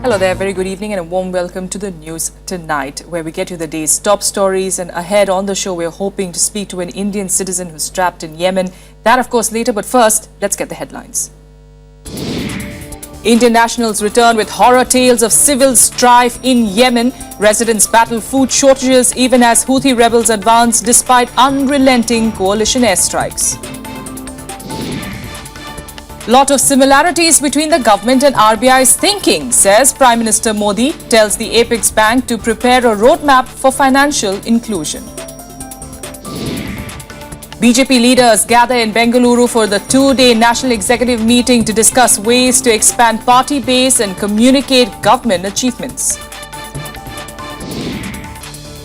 Hello there, very good evening and a warm welcome to the news tonight, where we get you the day's top stories. And ahead on the show, we're hoping to speak to an Indian citizen who's trapped in Yemen. That, of course, later. But first, let's get the headlines. Indian nationals return with horror tales of civil strife in Yemen. Residents battle food shortages even as Houthi rebels advance despite unrelenting coalition airstrikes. Lot of similarities between the government and RBI's thinking, says Prime Minister Modi, tells the Apex Bank to prepare a roadmap for financial inclusion. BJP leaders gather in Bengaluru for the two-day national executive meeting to discuss ways to expand party base and communicate government achievements.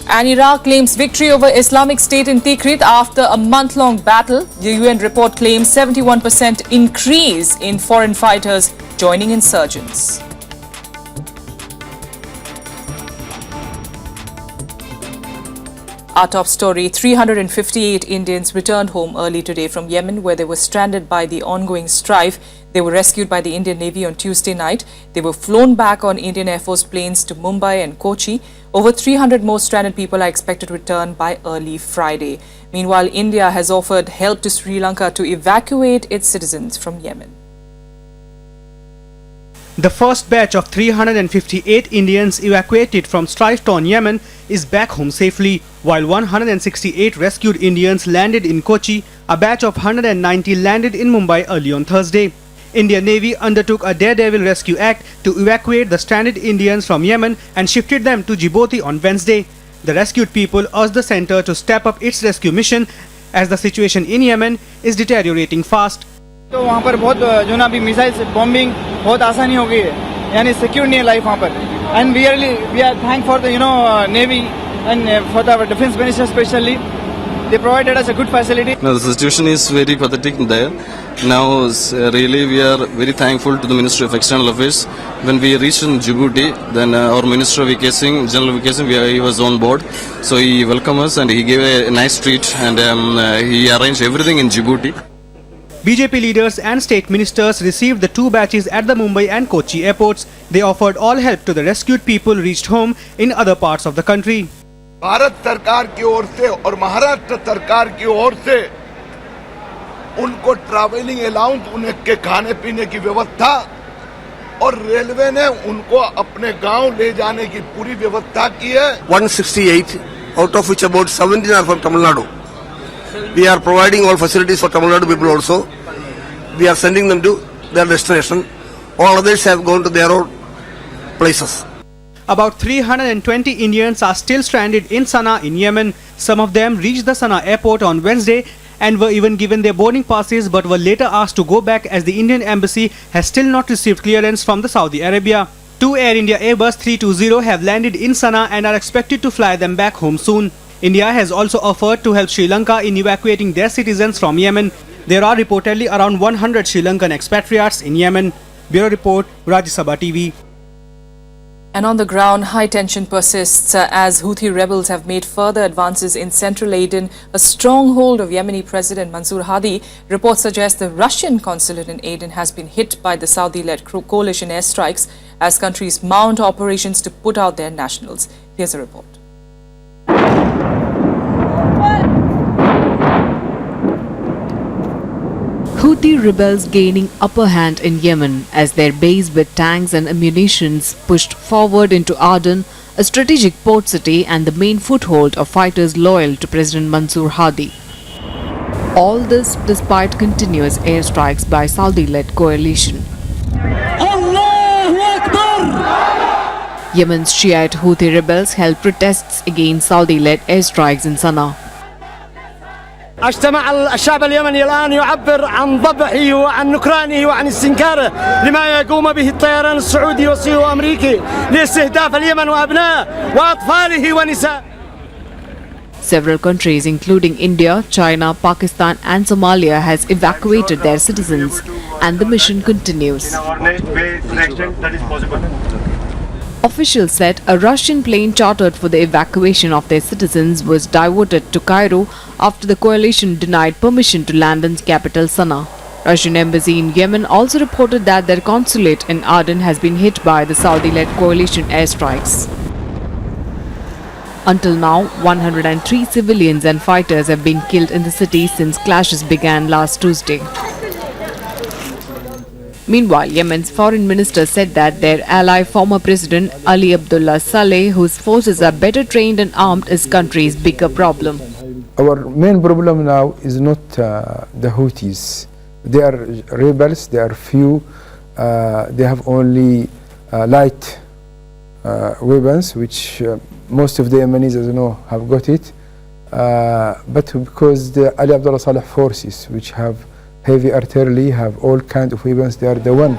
And Iraq claims victory over Islamic State in Tikrit after a month-long battle. The UN report claims 71% increase in foreign fighters joining insurgents. Our top story, 358 Indians returned home early today from Yemen, where they were stranded by the ongoing strife. They were rescued by the Indian Navy on Tuesday night. They were flown back on Indian Air Force planes to Mumbai and Kochi. Over 300 more stranded people are expected to return by early Friday. Meanwhile, India has offered help to Sri Lanka to evacuate its citizens from Yemen. The first batch of 358 Indians evacuated from strife-torn Yemen is back home safely, while 168 rescued Indians landed in Kochi. A batch of 190 landed in Mumbai early on Thursday. Indian Navy undertook a daredevil rescue act to evacuate the stranded Indians from Yemen and shifted them to Djibouti on Wednesday. The rescued people urged the centre to step up its rescue mission as the situation in Yemen is deteriorating fast. तो वहाँ पर बहुत जो ना अभी missile से bombing बहुत आसानी हो गई है, यानी सिक्योर नहीं है लाइफ वहाँ पर. And we are thank for the navy and for the defence minister specially. They provided us a good facility. No, the situation is very pathetic there. Now, really, we are very thankful to the Ministry of External Affairs. When we reached in Djibouti, then our Minister VK Singh, General VK Singh, he was on board. So he welcomed us and he gave a nice treat and he arranged everything in Djibouti. BJP leaders and state ministers received the two batches at the Mumbai and Kochi airports. They offered all help to the rescued people reached home in other parts of the country. Bharat सरकार की ओर से और महाराष्ट्र सरकार की ओर से उनको travelling allowance, उनके खाने पीने की व्यवस्था और रेलवे ने उनको अपने गांव ले जाने की पूरी व्यवस्था की है. 168 out of which about 17 are from Tamil Nadu. We are providing all facilities for Tamil Nadu people also. We are sending them to their destination. All others have gone to their own places. About 320 Indians are still stranded in Sana'a in Yemen. Some of them reached the Sana'a airport on Wednesday and were even given their boarding passes but were later asked to go back as the Indian embassy has still not received clearance from the Saudi Arabia. Two Air India Airbus 320 have landed in Sana'a and are expected to fly them back home soon. India has also offered to help Sri Lanka in evacuating their citizens from Yemen. There are reportedly around 100 Sri Lankan expatriates in Yemen. Bureau Report, Rajya Sabha TV. And on the ground, high tension persists as Houthi rebels have made further advances in central Aden, a stronghold of Yemeni President Mansour Hadi. Reports suggest the Russian consulate in Aden has been hit by the Saudi-led coalition airstrikes as countries mount operations to put out their nationals. Here's a report. Houthi rebels gaining upper hand in Yemen as their base with tanks and ammunitions pushed forward into Aden, a strategic port city and the main foothold of fighters loyal to President Mansour Hadi. All this despite continuous airstrikes by Saudi-led coalition. Yemen's Shiite Houthi rebels held protests against Saudi-led airstrikes in Sana'a. اجتمع الشعب اليمني الآن يعبر عن ضبحه وعن نكرانه وعن استنكاره لما يقوم به الطيران السعودي والأمريكي لاستهداف اليمن وأبنائه وأطفاله ونسائه. Several countries including India, China, Pakistan and Somalia has evacuated their citizens and the mission continues. Officials said a Russian plane chartered for the evacuation of their citizens was diverted to Cairo after the coalition denied permission to land in capital Sana'a. Russian embassy in Yemen also reported that their consulate in Aden has been hit by the Saudi-led coalition airstrikes. Until now, 103 civilians and fighters have been killed in the city since clashes began last Tuesday. Meanwhile, Yemen's foreign minister said that their ally, former President Ali Abdullah Saleh, whose forces are better trained and armed, is country's bigger problem. Our main problem now is not the Houthis. They are rebels, they are few, they have only light weapons, which most of the Yemenis, as you know, have got it. But because the Ali Abdullah Saleh forces, which have heavy artillery, have all kinds of weapons, they are the one.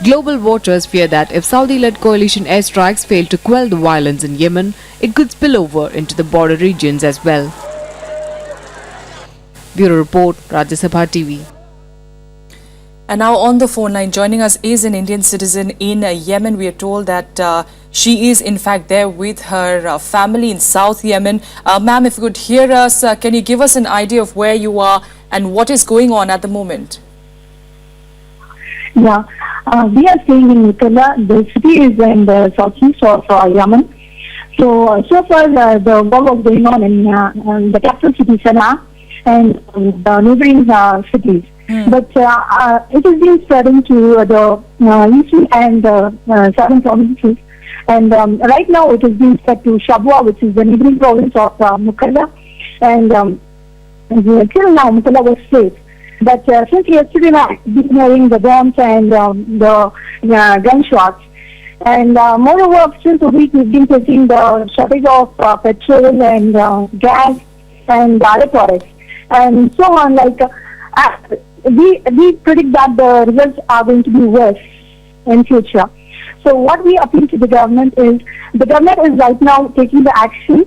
Global watchers fear that if Saudi-led coalition airstrikes fail to quell the violence in Yemen, it could spill over into the border regions as well. Bureau Report, Rajya Sabha TV. And now on the phone line, joining us is an Indian citizen in Yemen. We are told that she is in fact there with her family in South Yemen. Ma'am, if you could hear us, can you give us an idea of where you are and what is going on at the moment? Yeah, we are staying in Mukalla. The city is in the southeast of Yemen. So far the war was going on in the capital city Sana'a and the neighboring cities. But it has been spreading to the eastern and southern provinces. And right now it has been spread to Sabha, which is the neighboring province of Mukalla. And till now Mukalla was safe. But since yesterday night, we've been hearing the bombs and the gunshots. And moreover, since a week, we've been facing the shortage of petrol and gas and other products. And so on, we predict that the results are going to be worse in future. So what we appeal to the government is right now taking the action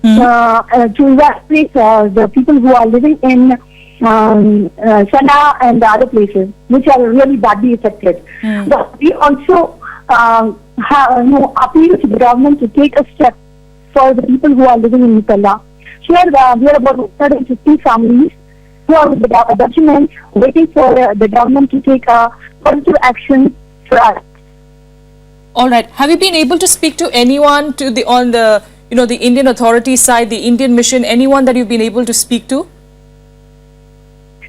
to evacuate the people who are living in Sana'a and the other places, which are really badly affected. But we also appeal to the government to take a step for the people who are living in Mukalla. Here we are about 150 families who are with the documents waiting for the government to take a positive action for us. All right. Have you been able to speak to anyone on the Indian authorities side, the Indian mission, anyone that you've been able to speak to?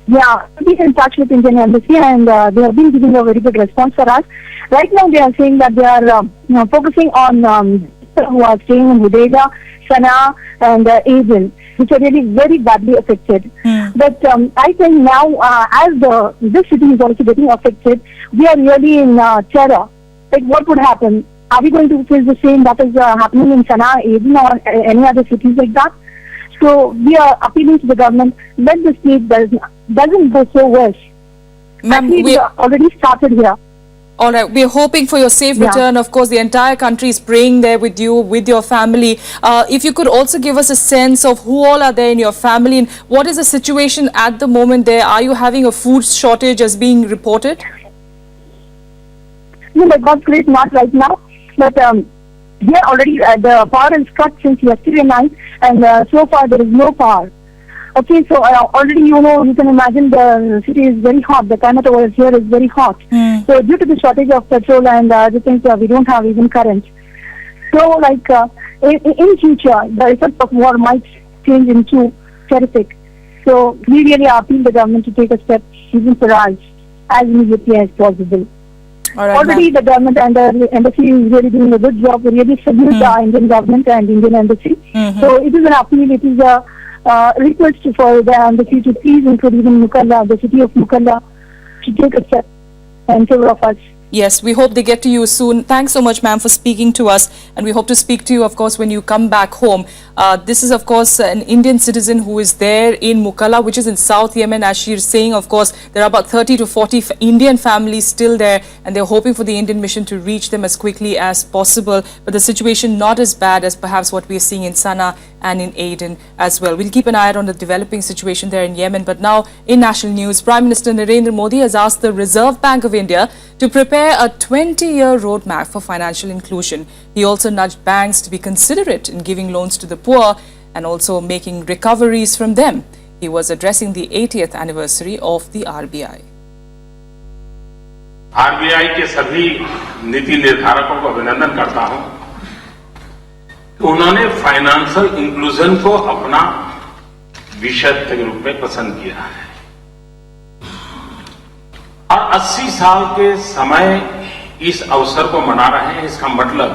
Yeah, we've been in touch with Indian Embassy and they have been giving a very good response for us. Right now they are saying that they are focusing on people who are staying in Hudaydah, Sana'a and Aden, which are really very badly affected. But I think now as this city is also getting affected, we are really in terror. Like what would happen? Are we going to face the same that is happening in Sana'a, Aden or any other cities like that? So we are appealing to the government, let the state doesn't go so worse. Actually, we already started here. All right, we're hoping for your safe return. Of course, the entire country is praying there with you, with your family. If you could also give us a sense of who all are there in your family and what is the situation at the moment there? Are you having a food shortage as being reported? No, by God's grace, not right now. But we are already, the power is cut since yesterday night and so far there is no power. Okay, so already you can imagine the city is very hot. The climate over here is very hot. So due to the shortage of petrol and other things, we don't have even current. So in future, the effect of war might change into terrific. So we really appeal the government to take a step even for us as immediately as possible. All right, already the government and the embassy is really doing a good job. We really salute the Indian government and Indian embassy. So it is an appeal, it is a request for the embassy to please include even Mukalla, the city of Mukalla, to take a step in favor of us. Yes, we hope they get to you soon. Thanks so much, ma'am, for speaking to us. And we hope to speak to you, of course, when you come back home. This is, of course, an Indian citizen who is there in Mukalla, which is in South Yemen. As she is saying, of course, there are about 30 to 40 Indian families still there. And they're hoping for the Indian mission to reach them as quickly as possible. But the situation not as bad as perhaps what we are seeing in Sana'a and in Aden as well. We'll keep an eye out on the developing situation there in Yemen. But now, in national news, Prime Minister Narendra Modi has asked the Reserve Bank of India to prepare a 20-year roadmap for financial inclusion. He also nudged banks to be considerate in giving loans to the poor and also making recoveries from them. He was addressing the 80th anniversary of the RBI. RBI के सभी नीति निर्धारकों को अभिनंदन करता हूं। उन्होंने financial inclusion को अपना विषय के रूप में पसंद किया है और 80 साल के समय इस अवसर को मना रहे हैं। इसका मतलब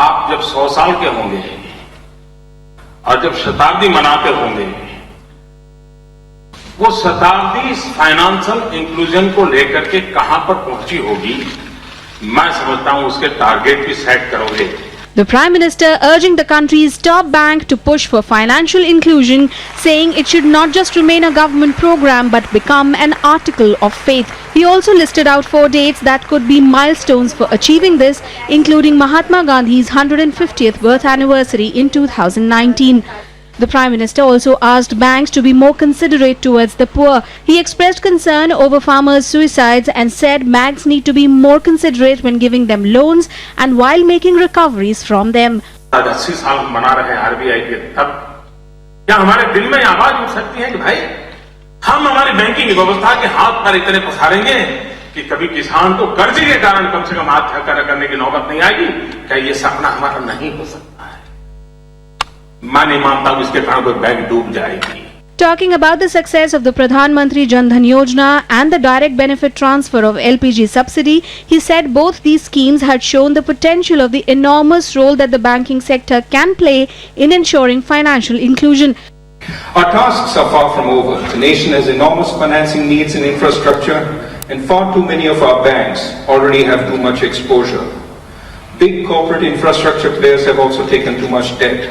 आप जब 100 साल के होंगे और जब शताब्दी मनाते होंगे, वो शताब्दी इस फाइनेंशियल इंक्लूजन को लेकर के कहां पर पहुंची होगी, मैं समझता हूं उसके टारगेट भी सेट करोगे। The Prime Minister urging the country's top bank to push for financial inclusion, saying it should not just remain a government program but become an article of faith. He also listed out 4 dates that could be milestones for achieving this, including Mahatma Gandhi's 150th birth anniversary in 2019. The Prime Minister also asked banks to be more considerate towards the poor. He expressed concern over farmers' suicides and said banks need to be more considerate when giving them loans and while making recoveries from them. 80 साल हम मना रहे हैं RBI के, तब क्या हमारे दिल में आवाज उठ सकती है कि भाई हम हमारी बैंकिंग व्यवस्था के हाथ पर इतने पसारेंगे कि कभी किसान को कर्ज के कारण कम से कम आत्महत्या करने की नौबत नहीं आएगी? क्या ये सपना हमारा नहीं हो सकता? मैं नहीं मानता हूं इसके कारण कोई बैंक डूब जाएगी। Talking about the success of the Pradhan Mantri Jan Dhan Yojana and the direct benefit transfer of LPG subsidy, he said both these schemes had shown the potential of the enormous role that the banking sector can play in ensuring financial inclusion. Our tasks are far from over. The nation has enormous financing needs in infrastructure, and far too many of our banks already have too much exposure. Big corporate infrastructure players have also taken too much debt.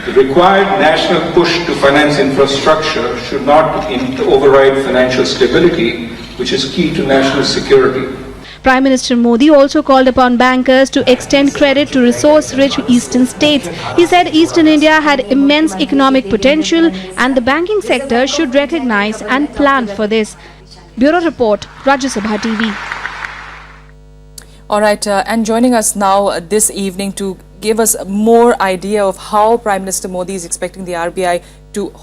The required national push to finance infrastructure should not override financial stability, which is key to national security. Prime Minister Modi also called upon bankers to extend credit to resource-rich eastern states. He said Eastern India had immense economic potential and the banking sector should recognize and plan for this. Bureau Report, Rajya Sabha TV. All right, and joining us now this evening to give us more idea of how Prime Minister Modi is expecting the RBI to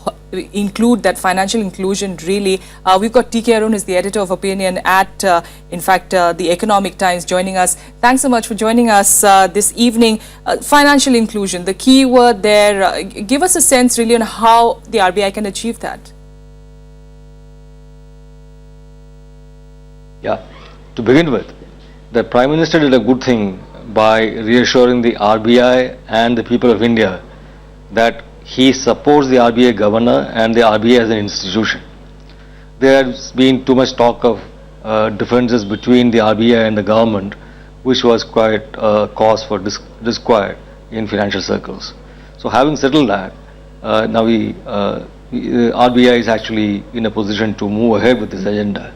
include that financial inclusion really. We've got TK Arun, is the editor of opinion at, the Economic Times, joining us. Thanks so much for joining us this evening. Financial inclusion, the key word there. Give us a sense really on how the RBI can achieve that. Yeah, to begin with, the Prime Minister did a good thing by reassuring the RBI and the people of India that he supports the RBI governor and the RBI as an institution. There has been too much talk of differences between the RBI and the government, which was quite cause for disquiet in financial circles. So having settled that, now RBI is actually in a position to move ahead with this agenda.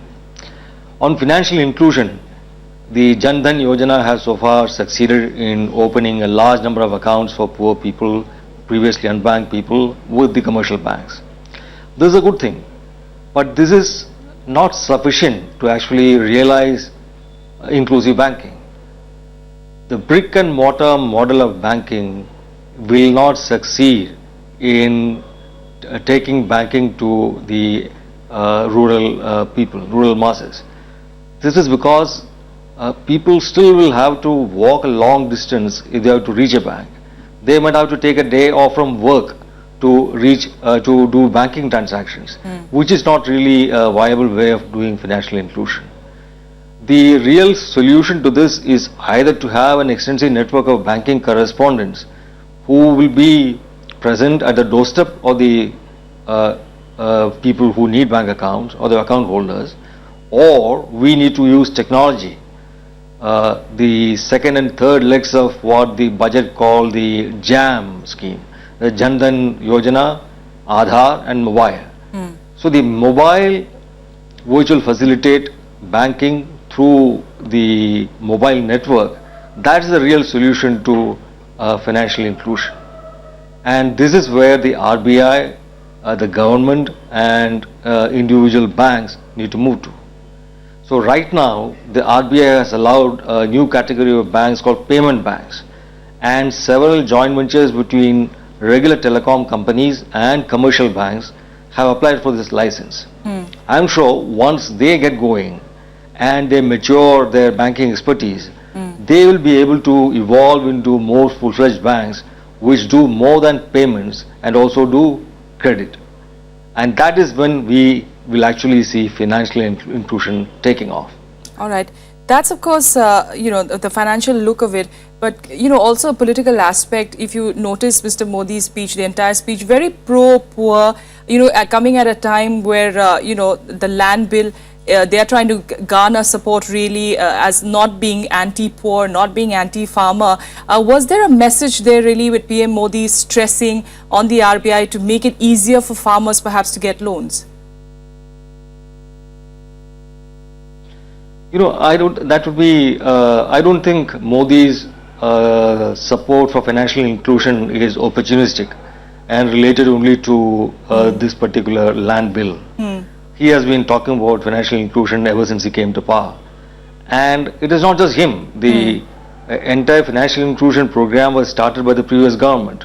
On financial inclusion, the Jan Dhan Yojana has so far succeeded in opening a large number of accounts for poor people, previously unbanked people, with the commercial banks. This is a good thing, but this is not sufficient to actually realize inclusive banking. The brick and mortar model of banking will not succeed in taking banking to the rural people, rural masses. This is because people still will have to walk a long distance if they have to reach a bank. They might have to take a day off from work to reach to do banking transactions, which is not really a viable way of doing financial inclusion. The real solution to this is either to have an extensive network of banking correspondents who will be present at the doorstep of the people who need bank accounts or the account holders, or we need to use technology. The second and third legs of what the budget called the JAM scheme, the Jan Dhan Yojana, Aadhaar and mobile. So the mobile, which will facilitate banking through the mobile network, that is the real solution to financial inclusion. And this is where the RBI, the government and individual banks need to move to. So right now, the RBI has allowed a new category of banks called payment banks, and several joint ventures between regular telecom companies and commercial banks have applied for this license. I'm sure once they get going and they mature their banking expertise, they will be able to evolve into more full-fledged banks which do more than payments and also do credit. And that is when we will actually see financial inclusion taking off. All right. That's of course, the financial look of it, but, also a political aspect. If you notice Mr. Modi's speech, the entire speech, very pro-poor, coming at a time where, the land bill, they are trying to garner support really as not being anti-poor, not being anti-farmer. Was there a message there really with PM Modi stressing on the RBI to make it easier for farmers perhaps to get loans? I don't think Modi's support for financial inclusion is opportunistic and related only to this particular land bill. He has been talking about financial inclusion ever since he came to power. And it is not just him. The entire financial inclusion program was started by the previous government.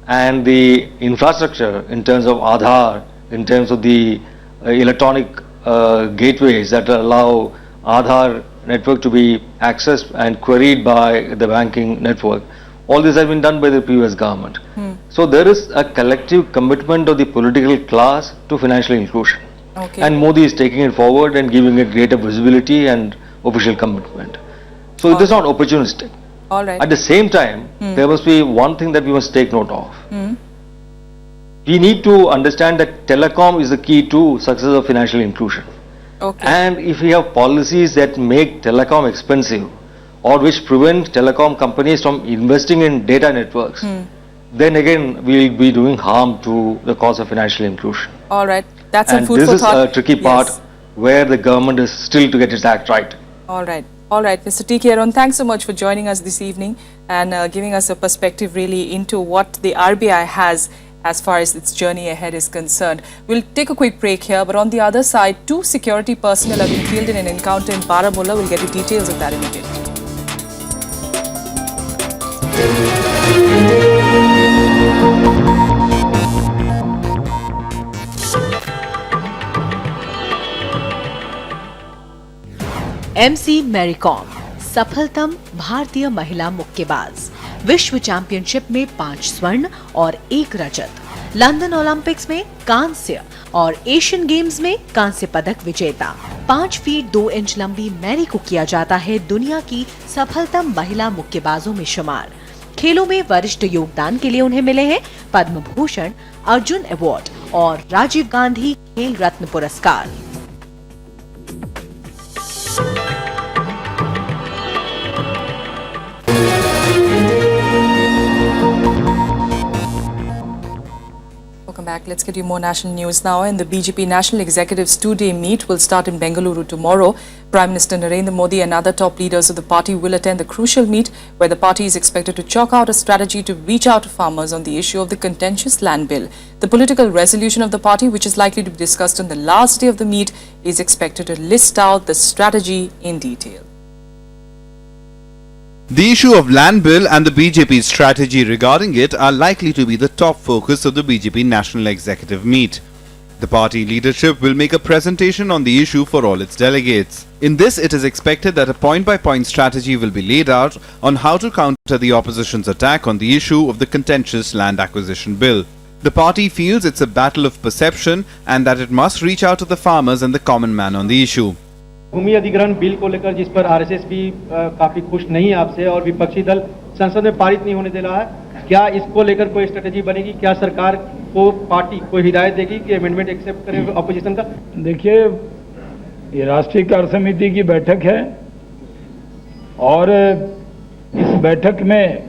And the infrastructure in terms of Aadhaar, in terms of the electronic gateways that allow Aadhaar network to be accessed and queried by the banking network, all this has been done by the previous government. So there is a collective commitment of the political class to financial inclusion. Okay. And Modi is taking it forward and giving it greater visibility and official commitment. So it is not opportunistic. All right. At the same time, there must be one thing that we must take note of. We need to understand that telecom is the key to success of financial inclusion. Okay. And if we have policies that make telecom expensive or which prevent telecom companies from investing in data networks, then again we will be doing harm to the cause of financial inclusion. All right. That's and a food for thought. This is a tricky part where the government is still to get its act right. All right. All right. Mr. T.K. Arun, thanks so much for joining us this evening and giving us a perspective really into what the RBI has as far as its journey ahead is concerned. We'll take a quick break here, but on the other side, 2 security personnel have been killed in an encounter in Baramulla. We'll get you details of that immediately. MC Mary Kom सफलतम भारतीय महिला मुक्केबाज, विश्व championship में 5 स्वर्ण और 1 रजत, London Olympics में कांस्य और एशियन गेम्स में कांस्य पदक विजेता। 5 फीट 2 इंच लंबी मैरी को किया जाता है दुनिया की सफलतम महिला मुक्केबाजों में शुमार। खेलों में वरिष्ठ योगदान के लिए उन्हें मिले हैं पद्म भूषण, अर्जुन अवार्ड और राजीव गांधी खेल रत्न पुरस्कार। Welcome back. Let's get you more national news now. And the BJP National Executive's 2-day meet will start in Bengaluru tomorrow. Prime Minister Narendra Modi and other top leaders of the party will attend the crucial meet where the party is expected to chalk out a strategy to reach out to farmers on the issue of the contentious land bill. The political resolution of the party, which is likely to be discussed on the last day of the meet, is expected to list out the strategy in detail. The issue of land bill and the BJP's strategy regarding it are likely to be the top focus of the BJP National Executive meet. The party leadership will make a presentation on the issue for all its delegates. In this, it is expected that a point-by-point strategy will be laid out on how to counter the opposition's attack on the issue of the contentious land acquisition bill. The party feels it's a battle of perception and that it must reach out to the farmers and the common man on the issue. भूमि अधिग्रहण bill को लेकर जिस पर RSS भी काफी खुश नहीं है आपसे और विपक्षी दल संसद में पारित नहीं होने दे रहा है, क्या इसको लेकर कोई स्ट्रेटजी बनेगी? क्या सरकार को पार्टी कोई हिदायत देगी कि अमेंडमेंट एक्सेप्ट करे ऑपोजिशन का? देखिए, ये राष्ट्रीय कार्य समिति की बैठक है और इस बैठक में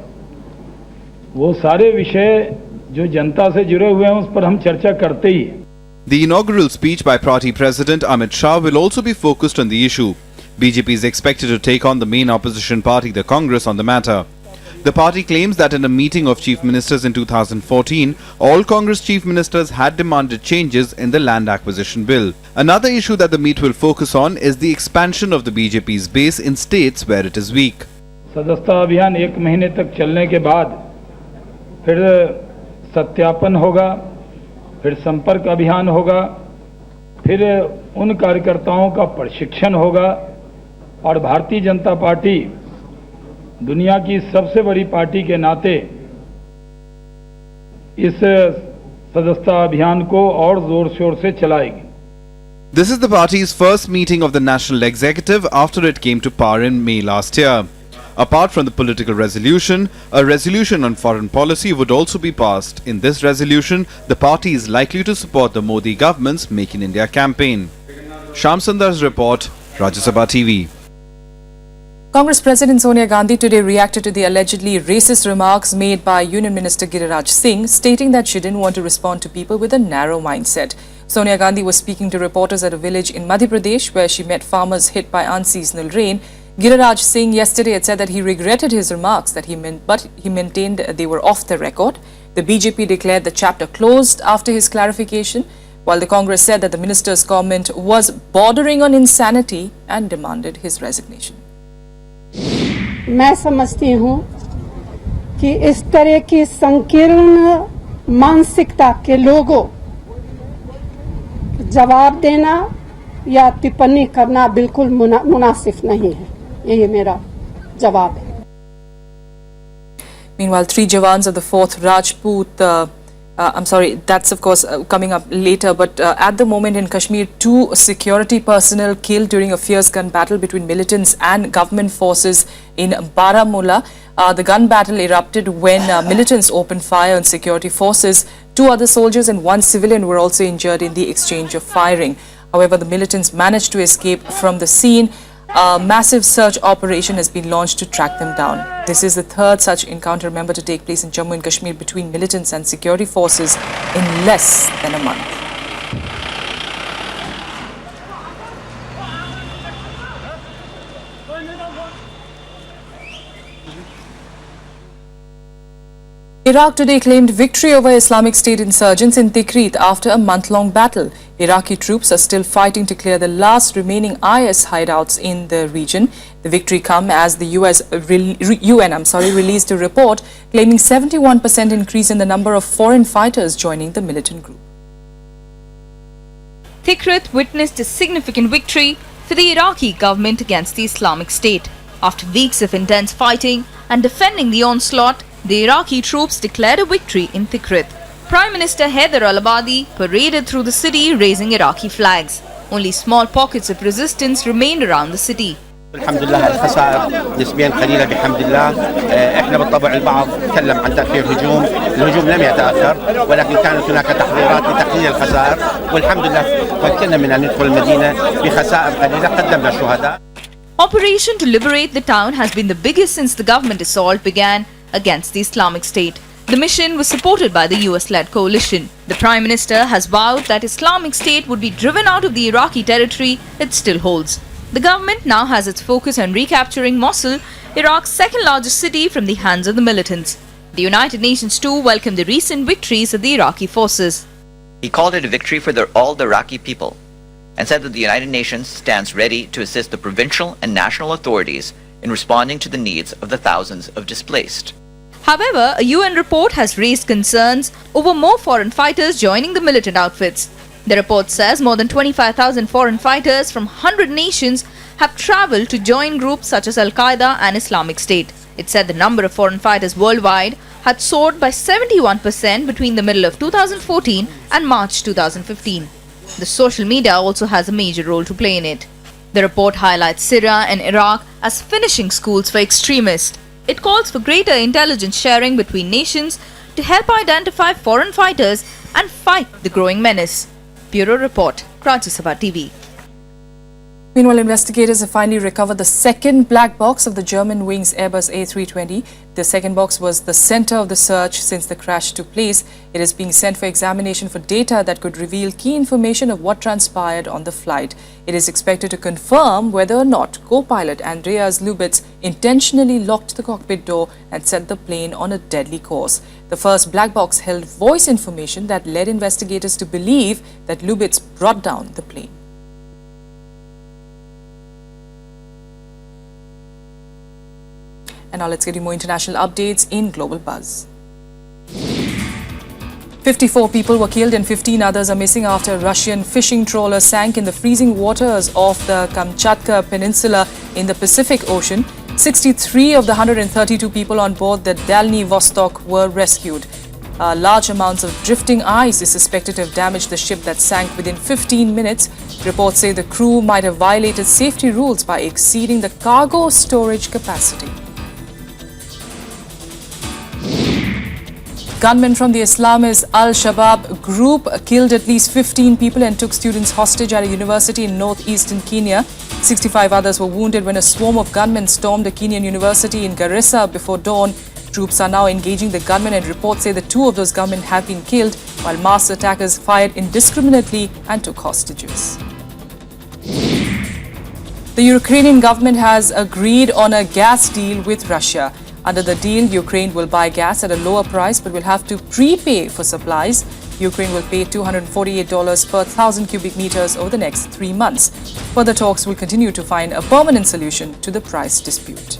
वो सारे विषय जो जनता से जुड़े हुए हैं उस पर हम चर्चा करते ही हैं। The inaugural speech by party president Amit Shah will also be focused on the issue. BJP is expected to take on the main opposition party, the Congress, on the matter. The party claims that in a meeting of chief ministers in 2014, all Congress chief ministers had demanded changes in the land acquisition bill. Another issue that the meet will focus on is the expansion of the BJP's base in states where it is weak. सदस्यता अभियान 1 महीने तक चलने के बाद फिर सत्यापन होगा, फिर संपर्क अभियान होगा, फिर उन कार्यकर्ताओं का प्रशिक्षण होगा और भारतीय जनता पार्टी दुनिया की सबसे बड़ी पार्टी के नाते इस सदस्यता अभियान को और जोर शोर से चलाएगी। This is the party's first meeting of the National Executive after it came to power in May last year. Apart from the political resolution, a resolution on foreign policy would also be passed. In this resolution, the party is likely to support the Modi government's Make in India campaign. Shyam Sundar's report, Rajya Sabha TV. Congress President Sonia Gandhi today reacted to the allegedly racist remarks made by Union Minister Giriraj Singh, stating that she didn't want to respond to people with a narrow mindset. Sonia Gandhi was speaking to reporters at a village in Madhya Pradesh where she met farmers hit by unseasonal rain. Giriraj Singh yesterday had said that he regretted his remarks, but he maintained they were off the record. The BJP declared the chapter closed after his clarification, while the Congress said that the minister's comment was bordering on insanity and demanded his resignation. मैं समझती हूँ कि इस तरह की संकीर्ण मानसिकता के लोगों जवाब देना या टिप्पणी करना बिल्कुल मुनासिब नहीं है। यही मेरा जवाब है। Meanwhile, 3 jawans of the 4th Rajput, that's of course coming up later, but at the moment in Kashmir, 2 security personnel killed during a fierce gun battle between militants and government forces in Baramulla. The gun battle erupted when militants opened fire on security forces. 2 other soldiers and 1 civilian were also injured in the exchange of firing. However, the militants managed to escape from the scene. A massive search operation has been launched to track them down. This is the 3rd such encounter, remember, to take place in Jammu and Kashmir between militants and security forces in less than a month. Iraq today claimed victory over Islamic State insurgents in Tikrit after a month-long battle. Iraqi troops are still fighting to clear the last remaining IS hideouts in the region. The victory comes as the UN released a report claiming 71% increase in the number of foreign fighters joining the militant group. Tikrit witnessed a significant victory for the Iraqi government against the Islamic State. After weeks of intense fighting and defending the onslaught, the Iraqi troops declared a victory in Tikrit. Prime Minister Haider al-Abadi paraded through the city raising Iraqi flags. Only small pockets of resistance remained around the city. الحمد لله الخسائر نسبيا قليلة بحمد الله. احنا بالطبع البعض تكلم عن تأخير هجوم، الهجوم لم يتأخر ولكن كانت هناك تحضيرات لتقليل الخسائر والحمد لله مكننا من أن ندخل المدينة بخسائر قليلة قدمنا شهداء. Operation to liberate the town has been the biggest since the government assault began against the Islamic State. The mission was supported by the US-led coalition. The Prime Minister has vowed that Islamic State would be driven out of the Iraqi territory it still holds. The government now has its focus on recapturing Mosul, Iraq's second-largest city, from the hands of the militants. The United Nations too welcomed the recent victories of the Iraqi forces. He called it a victory for all the Iraqi people and said that the United Nations stands ready to assist the provincial and national authorities in responding to the needs of the thousands of displaced. However, a UN report has raised concerns over more foreign fighters joining the militant outfits. The report says more than 25,000 foreign fighters from 100 nations have traveled to join groups such as Al-Qaeda and Islamic State. It said the number of foreign fighters worldwide had soared by 71% between the middle of 2014 and March 2015. The social media also has a major role to play in it. The report highlights Syria and Iraq as finishing schools for extremists. It calls for greater intelligence sharing between nations to help identify foreign fighters and fight the growing menace. Bureau Report, Rajya Sabha TV. Meanwhile, investigators have finally recovered the second black box of the German Wings Airbus A320. The second box was the center of the search since the crash took place. It is being sent for examination for data that could reveal key information of what transpired on the flight. It is expected to confirm whether or not co-pilot Andreas Lubitz intentionally locked the cockpit door and set the plane on a deadly course. The first black box held voice information that led investigators to believe that Lubitz brought down the plane. And now let's get you more international updates in Global Buzz. 54 people were killed and 15 others are missing after a Russian fishing trawler sank in the freezing waters of the Kamchatka Peninsula in the Pacific Ocean. 63 of the 132 people on board the Dalny Vostok were rescued. Large amounts of drifting ice is suspected to have damaged the ship that sank within 15 minutes. Reports say the crew might have violated safety rules by exceeding the cargo storage capacity. Gunmen from the Islamist Al-Shabaab group killed at least 15 people and took students hostage at a university in northeastern Kenya. 65 others were wounded when a swarm of gunmen stormed a Kenyan university in Garissa before dawn. Troops are now engaging the gunmen and reports say that 2 of those gunmen have been killed while masked attackers fired indiscriminately and took hostages. The Ukrainian government has agreed on a gas deal with Russia. Under the deal, Ukraine will buy gas at a lower price but will have to prepay for supplies. Ukraine will pay $248 per 1,000 cubic meters over the next 3 months. Further talks will continue to find a permanent solution to the price dispute.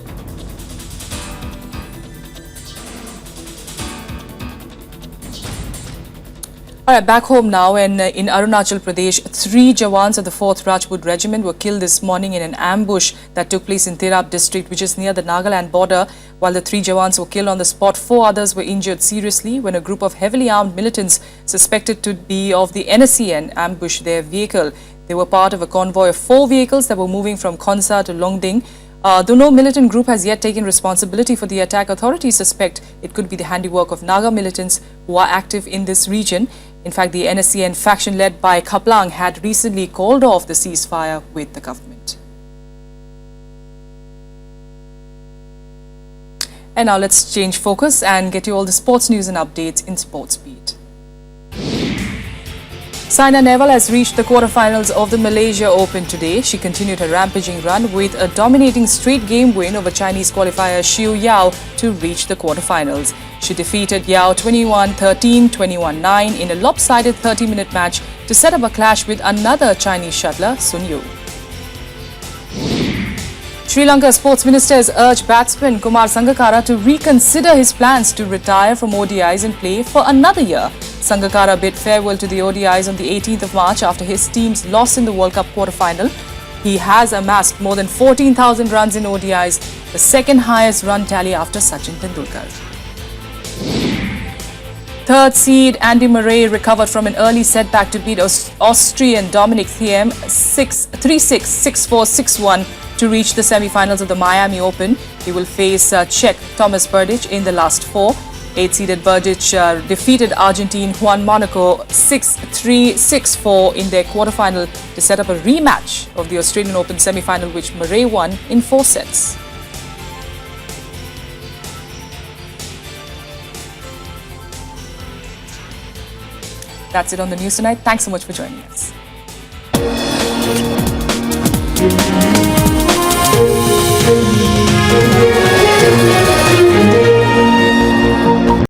All right, back home now, and in Arunachal Pradesh, 3 Jawans of the 4th Rajput Regiment were killed this morning in an ambush that took place in Tirap district, which is near the Nagaland border. While the 3 Jawans were killed on the spot, 4 others were injured seriously when a group of heavily armed militants suspected to be of the NSCN ambushed their vehicle. They were part of a convoy of 4 vehicles that were moving from Konsa to Longding. Though no militant group has yet taken responsibility for the attack, authorities suspect it could be the handiwork of Naga militants who are active in this region. In fact, the NSCN faction led by Kaplang had recently called off the ceasefire with the government. And now let's change focus and get you all the sports news and updates in Sports Beat. Saina Nehwal has reached the quarterfinals of the Malaysia Open today. She continued her rampaging run with a dominating straight game win over Chinese qualifier Xiu Yao to reach the quarterfinals. She defeated Yao 21-13, 21-9 in a lopsided 30-minute match to set up a clash with another Chinese shuttler, Sun Yu. Sri Lanka Sports Minister has urged batsman Kumar Sangakkara to reconsider his plans to retire from ODIs and play for another year. Sangakkara bid farewell to the ODIs on the 18th of March after his team's loss in the World Cup quarter-final. He has amassed more than 14,000 runs in ODIs, the second highest run tally after Sachin Tendulkar. 3rd seed Andy Murray recovered from an early setback to beat Austrian Dominic Thiem 3-6, 6-4, 6-1 to reach the semi-finals of the Miami Open. He will face Czech Thomas Berdych in the last 4. 8th-seeded Berdych defeated Argentine Juan Monaco 6-3, 6-4 in their quarterfinal to set up a rematch of the Australian Open semi-final, which Murray won in 4 sets. That's it on the news tonight. Thanks so much for joining us.